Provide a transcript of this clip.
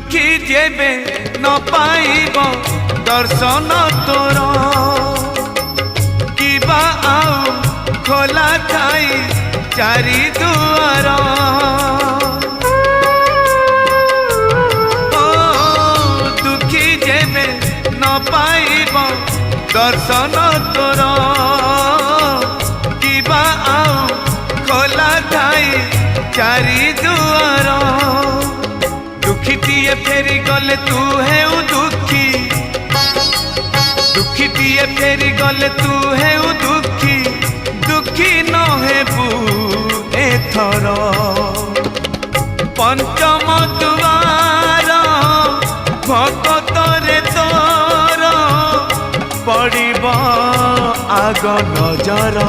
दुखी जेबे न पाइब दर्शन तोर किबा आउ खोला थाई चारि दुआर ओ दुखी जेबे न पाइब दर्शन तोर किबा आउ खोला थाई चारि दुआर दुखीटिए फेरी गले तू है दुखी दुखीटिए फेरी गले तू है दुखी दुखी न हेबू एथर पंचम दुआर भगतरे तोर पड़िब आग नजर।